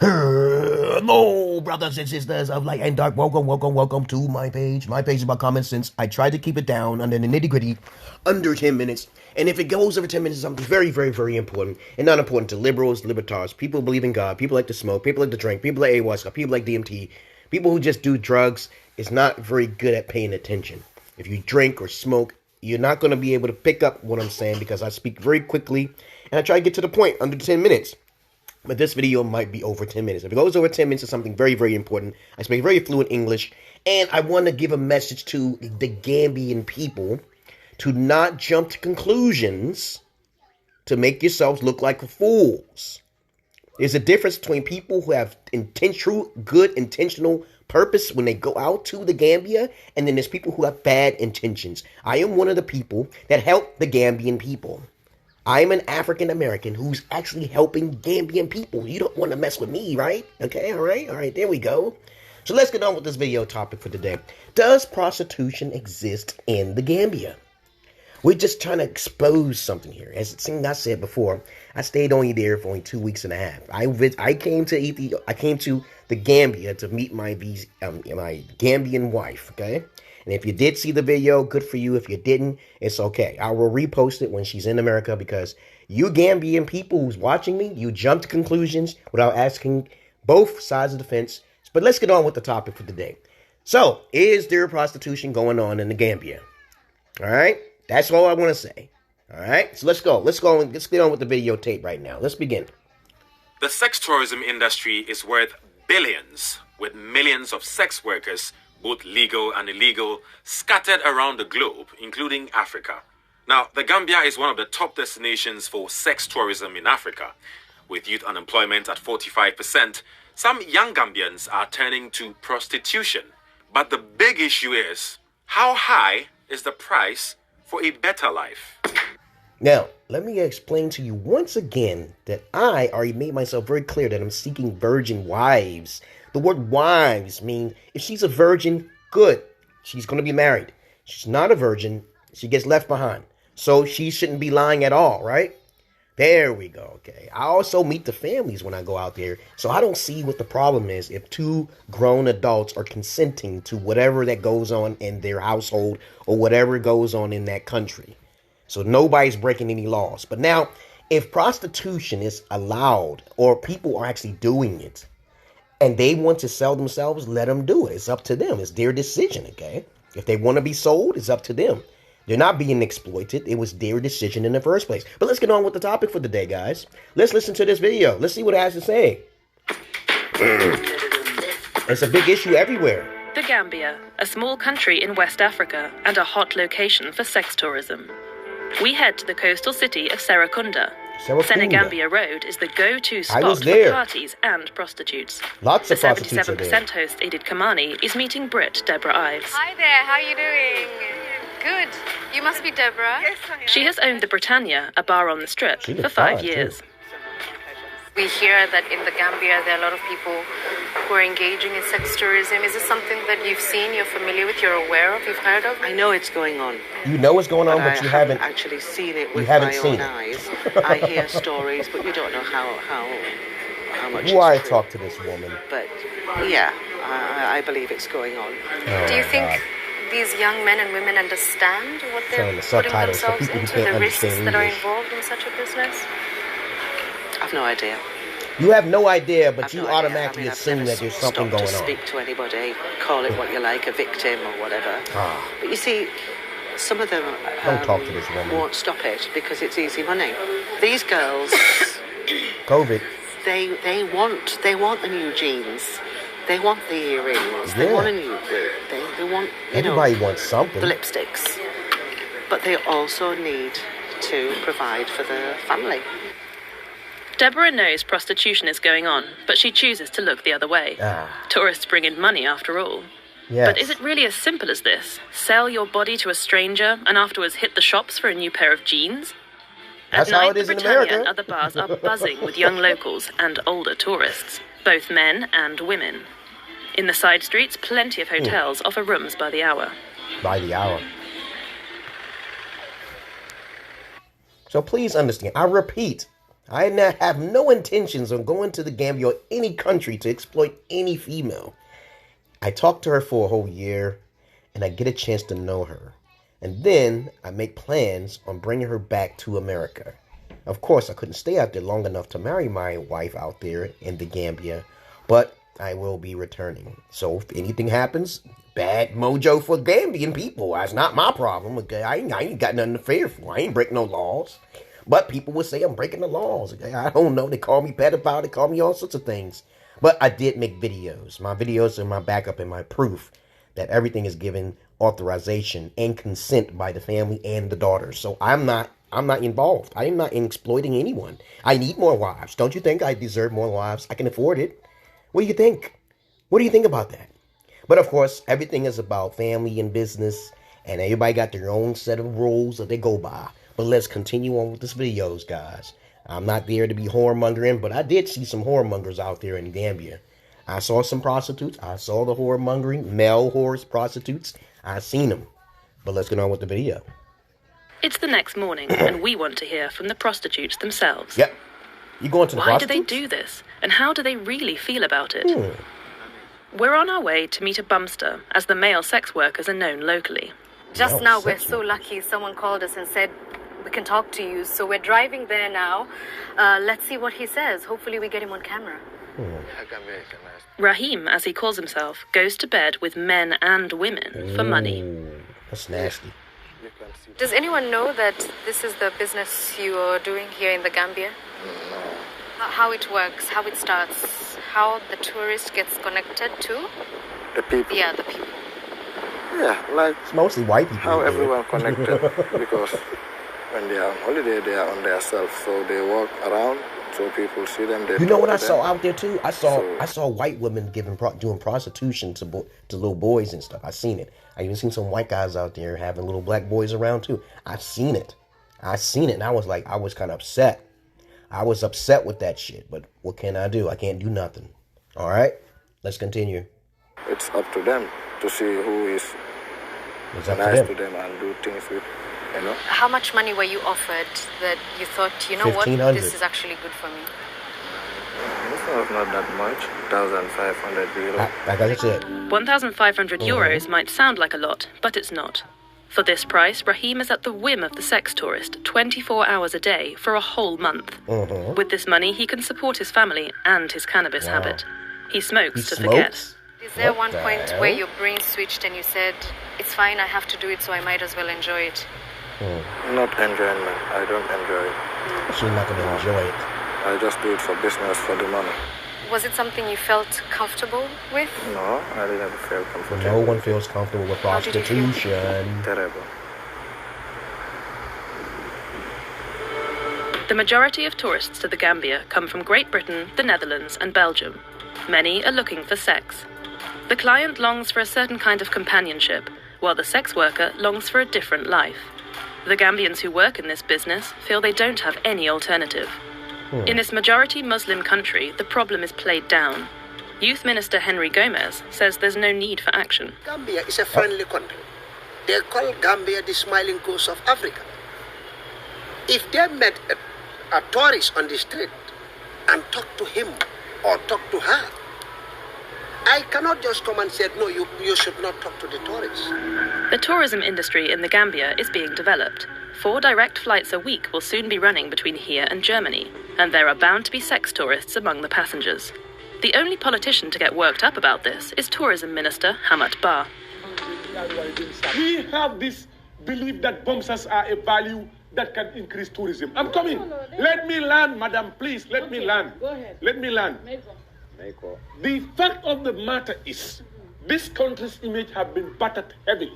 Hello, brothers and sisters of light and dark. Welcome to my page. My page is about common sense. I try to keep it down under the nitty-gritty, under 10 minutes. And if it goes over 10 minutes, it's something very, very, very important. And not important to liberals, libertarians, people who believe in God, people like to smoke, people like to drink, people like ayahuasca, people like DMT, people who just do drugs is not very good at paying attention. If you drink or smoke, you're not going to be able to pick up what I'm saying because I speak very quickly. And I try to get to the point under 10 minutes. But this video might be over 10 minutes. If it goes over 10 minutes, it's something very, very important. I speak very fluent English. And I want to give a message to the Gambian people to not jump to conclusions to make yourselves look like fools. There's a difference between people who have true, good, intentional purpose when they go out to the Gambia, and then there's people who have bad intentions. I am one of the people that help the Gambian people. I'm an African American who's actually helping Gambian people. You don't want to mess with me, right? Okay, all right, there we go. So let's get on with this video topic for today. Does prostitution exist in the Gambia? We're just trying to expose something here. As I said before, I stayed only there for only 2 weeks and a half. I came to Ethiopia. I came to the Gambia to meet my Gambian wife. Okay. And if you did see the video, good for you. If you didn't, it's okay. I will repost it when she's in America because you Gambian people who's watching me, you jump to conclusions without asking both sides of the fence. But let's get on with the topic for today. So, is there prostitution going on in the Gambia? All right? That's all I want to say. All right? So let's go. Let's get on with the videotape right now. Let's begin. The sex tourism industry is worth billions, with millions of sex workers, both legal and illegal, scattered around the globe, including Africa. Now, the Gambia is one of the top destinations for sex tourism in Africa. With youth unemployment at 45%, some young Gambians are turning to prostitution. But the big issue is, how high is the price for a better life? Now, let me explain to you once again that I already made myself very clear that I'm seeking virgin wives. The word wives means if she's a virgin, good. She's going to be married. She's not a virgin. She gets left behind. So she shouldn't be lying at all, right? There we go. Okay. I also meet the families when I go out there. So I don't see what the problem is if two grown adults are consenting to whatever that goes on in their household or whatever goes on in that country. So nobody's breaking any laws. But now, if prostitution is allowed or people are actually doing it, and they want to sell themselves, let them do it. It's up to them. It's their decision, okay? If they want to be sold, it's up to them. They're not being exploited. It was their decision in the first place. But let's get on with the topic for the day, guys. Let's listen to this video. Let's see what it has to say. It's a big issue everywhere. The Gambia, a small country in West Africa and a hot location for sex tourism. We head to the coastal city of Serekunda. Senegambia Road is the go-to spot for parties and prostitutes. Lots of prostitutes are there. 77% host Edith Kamani is meeting Brit Deborah Ives. Hi there, how are you doing? Good. You must be Deborah. Yes, I am. She has owned the Britannia, a bar on the strip, for 5 years. Too. We hear that in the Gambia there are a lot of people who are engaging in sex tourism. Is this something that you've seen, you're familiar with, you're aware of, you've heard of? I know it's going on. You know what's going on, but you haven't actually seen it with my own eyes. I hear stories, but you don't know how much. Why talk to this woman? But yeah, I believe it's going on. Oh, do you think these young men and women understand what they're putting themselves into, the risks that are involved in such a business? I've no idea. You have no idea, but you automatically assume that there's something going on. To speak to anybody, call it what you like, a victim or whatever. But you see, some of them don't talk to this woman. Won't stop it because it's easy money. These girls, COVID, they want the new jeans. They want the earrings. They want a new wig. They want everybody wants something. The lipsticks, but they also need to provide for the family. Deborah knows prostitution is going on, but she chooses to look the other way. Tourists bring in money after all. Yes. But is it really as simple as this? Sell your body to a stranger and afterwards hit the shops for a new pair of jeans? That's At night, how it is the in Britannia America. and other bars are buzzing with young locals and older tourists, both men and women. In the side streets, plenty of hotels offer rooms by the hour. By the hour. So please understand, I repeat, I have no intentions on going to the Gambia or any country to exploit any female. I talked to her for a whole year, and I get a chance to know her. And then I make plans on bringing her back to America. Of course, I couldn't stay out there long enough to marry my wife out there in the Gambia, but I will be returning. So if anything happens, bad mojo for Gambian people. That's not my problem. Okay, I ain't got nothing to fear for. I ain't breaking no laws. But people would say I'm breaking the laws. Okay? I don't know. They call me pedophile. They call me all sorts of things. But I did make videos. My videos are my backup and my proof that everything is given authorization and consent by the family and the daughters. So I'm not involved. I am not exploiting anyone. I need more wives. Don't you think I deserve more wives? I can afford it. What do you think? What do you think about that? But of course, everything is about family and business, and everybody got their own set of rules that they go by. But let's continue on with this videos, guys. I'm not there to be whoremongering, but I did see some whoremongers out there in Gambia. I saw some prostitutes. I saw the whoremongering, male whores, prostitutes. I seen them. But let's get on with the video. It's the next morning, and we want to hear from the prostitutes themselves. Yep. You going to the Why do prostitutes? they do this, and how do they really feel about it? We're on our way to meet a bumster, as the male sex workers are known locally. Just now, we're so lucky. Someone called us and said we can talk to you. So we're driving there now. Let's see what he says. Hopefully we get him on camera. Rahim, as he calls himself, goes to bed with men and women for money. That's nasty. Does anyone know that this is the business you are doing here in the Gambia? How it works, how it starts, how the tourist gets connected to? The people. Yeah, the people. Yeah, like It's mostly white people. how everyone connected because when they are on holiday, they are on their self, so they walk around, so people see them. They You know talk what to I saw them. out there too? I saw white women doing prostitution to little boys and stuff. I seen it. I even seen some white guys out there having little black boys around too. I seen it, and I was kind of upset. I was upset with that shit, but what can I do? I can't do nothing. All right, let's continue. It's up to them to see who is It's up nice to to them and do things with, you know. How much money were you offered that you thought, you know what, 1,500. this is actually good for me? This was not that much, 1,500 euros. Like I said, 1,500 euros might sound like a lot, but it's not. For this price, Rahim is at the whim of the sex tourist 24 hours a day for a whole month. With this money, he can support his family and his cannabis habit. He smokes to forget. Is there What one the point hell? where your brain switched and you said, it's fine, I have to do it, so I might as well enjoy it? Not enjoyment. I don't enjoy it. she's not gonna enjoy it. I just do it for business, for the money. Was it something you felt comfortable with? No, I didn't feel comfortable. No one feels comfortable with How did you feel? prostitution. Terrible. The majority of tourists to the Gambia come from Great Britain, the Netherlands, and Belgium. Many are looking for sex. The client longs for a certain kind of companionship, while the sex worker longs for a different life. The Gambians who work in this business feel they don't have any alternative. In this majority Muslim country, the problem is played down. Youth Minister Henry Gomez says there's no need for action. Gambia is a friendly country. They call Gambia the smiling coast of Africa. If they met a tourist on the street and talk to him or talk to her, I cannot just come and say, no, you should not talk to the tourists. The tourism industry in the Gambia is being developed. 4 direct flights a week will soon be running between here and Germany, and there are bound to be sex tourists among the passengers. The only politician to get worked up about this is Tourism Minister Hamad Bar. We have this belief that bombs are a value that can increase tourism. I'm coming. Let me land, madam, please. Let me land. Go ahead. Let me land. The fact of the matter is, this country's image have been battered heavily.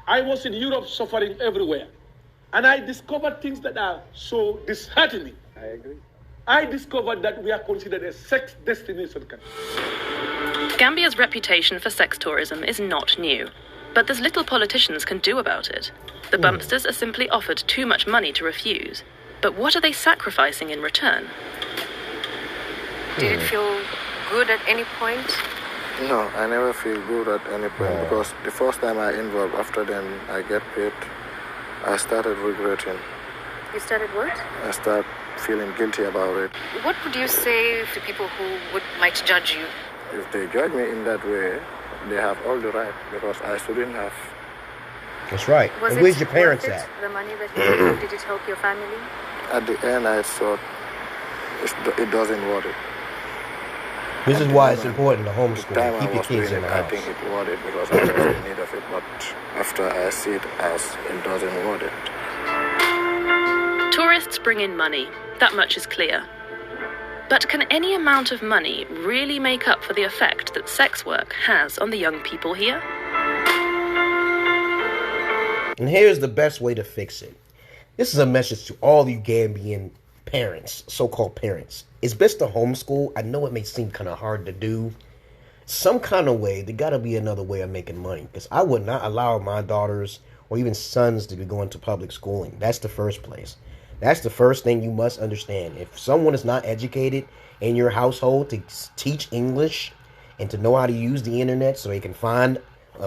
I was in Europe suffering everywhere, and I discovered things that are so disheartening. I agree. I discovered that we are considered a sex destination country. Gambia's reputation for sex tourism is not new, but there's little politicians can do about it. The bumpsters are simply offered too much money to refuse. But what are they sacrificing in return? Did it feel good at any point? No, I never feel good at any point because the first time I involved, after then I get paid, I started regretting. You started what? I start feeling guilty about it. What would you say to people who might judge you? If they judge me in that way, they have all the right, because I shouldn't have. That's right. And where's your parents at? The money that you did it help your family? At the end, I thought it doesn't worth it. This is why it's important to homeschool. Keep your kids in the house. I think it worth it because I was in need of it, but after I see it as it doesn't worth it. Tourists bring in money. That much is clear. But can any amount of money really make up for the effect that sex work has on the young people here? And here's the best way to fix it. This is a message to all you Gambian parents, so-called parents. It's best to homeschool. I know it may seem kind of hard to do. Some kind of way, there got to be another way of making money. Because I would not allow my daughters or even sons to be going to public schooling. That's the first place. That's the first thing you must understand. If someone is not educated in your household to teach English and to know how to use the internet so they can find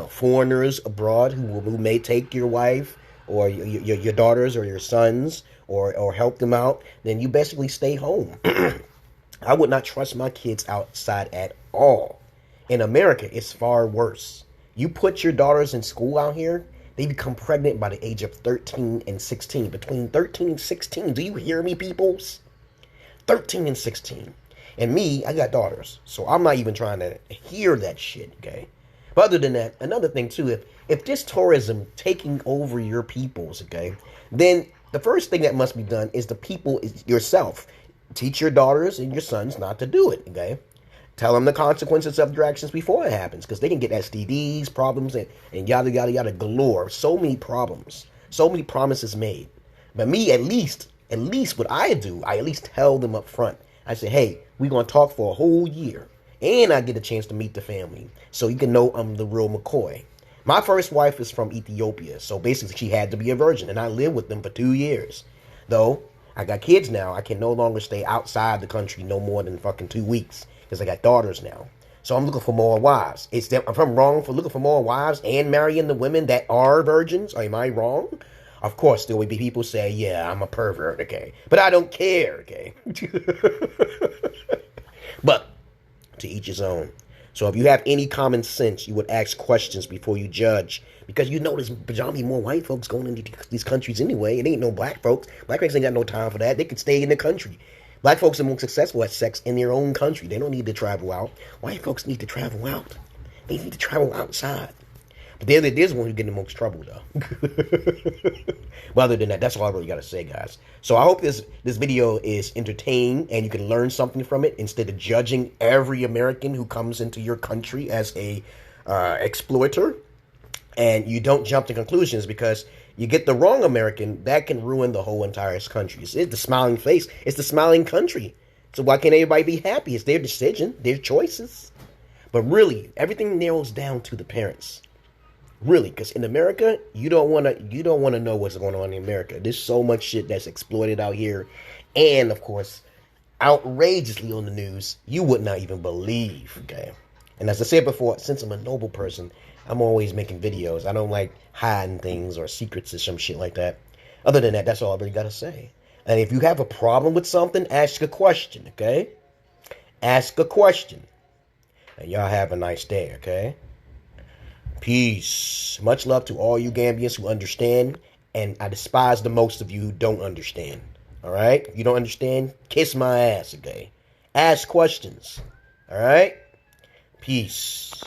foreigners abroad who may take your wife or your daughters or your sons or help them out, then you basically stay home. I would not trust my kids outside at all. In America, it's far worse. You put your daughters in school out here, they become pregnant by the age of 13 and 16. Between 13 and 16. Do you hear me, peoples? 13 and 16. And me, I got daughters. So I'm not even trying to hear that shit, okay? But other than that, another thing too, if this tourism taking over your peoples, okay, then the first thing that must be done is the people is yourself. Teach your daughters and your sons not to do it, okay? Tell them the consequences of their actions before it happens, because they can get STDs, problems, and yada, yada, yada, galore. So many problems. So many promises made. But me, at least what I do, I at least tell them up front. I say, hey, we're going to talk for a whole year. And I get a chance to meet the family. So you can know I'm the real McCoy. My first wife is from Ethiopia. So basically, she had to be a virgin. And I lived with them for 2 years. Though, I got kids now. I can no longer stay outside the country no more than fucking 2 weeks. Because I got daughters now. So I'm looking for more wives. If I'm wrong for looking for more wives and marrying the women that are virgins, am I wrong? Of course, there will be people say, yeah, I'm a pervert, okay? But I don't care, okay? But to each his own. So if you have any common sense, you would ask questions before you judge. Because you know there's predominantly more white folks going into these countries anyway. It ain't no black folks. Black folks ain't got no time for that. They can stay in the country. Black folks are more successful at sex in their own country. They don't need to travel out. White folks need to travel out. They need to travel outside. But there's one who get in the most trouble, though. But other than that, that's all I really got to say, guys. So I hope this video is entertaining and you can learn something from it instead of judging every American who comes into your country as a exploiter. And you don't jump to conclusions because you get the wrong American, that can ruin the whole entire country. It's the smiling face. It's the smiling country. So why can't everybody be happy? It's their decision, their choices. But really, everything narrows down to the parents. Really, because in America, you don't want to know what's going on in America. There's so much shit that's exploited out here, and of course, outrageously on the news, you would not even believe. Okay, and as I said before, since I'm a noble person, I'm always making videos. I don't like hiding things or secrets or some shit like that. Other than that, that's all I really got to say. And if you have a problem with something, ask a question, okay? Ask a question. And y'all have a nice day, okay? Peace. Much love to all you Gambians who understand. And I despise the most of you who don't understand. All right? If you don't understand, kiss my ass, okay? Ask questions. All right? Peace.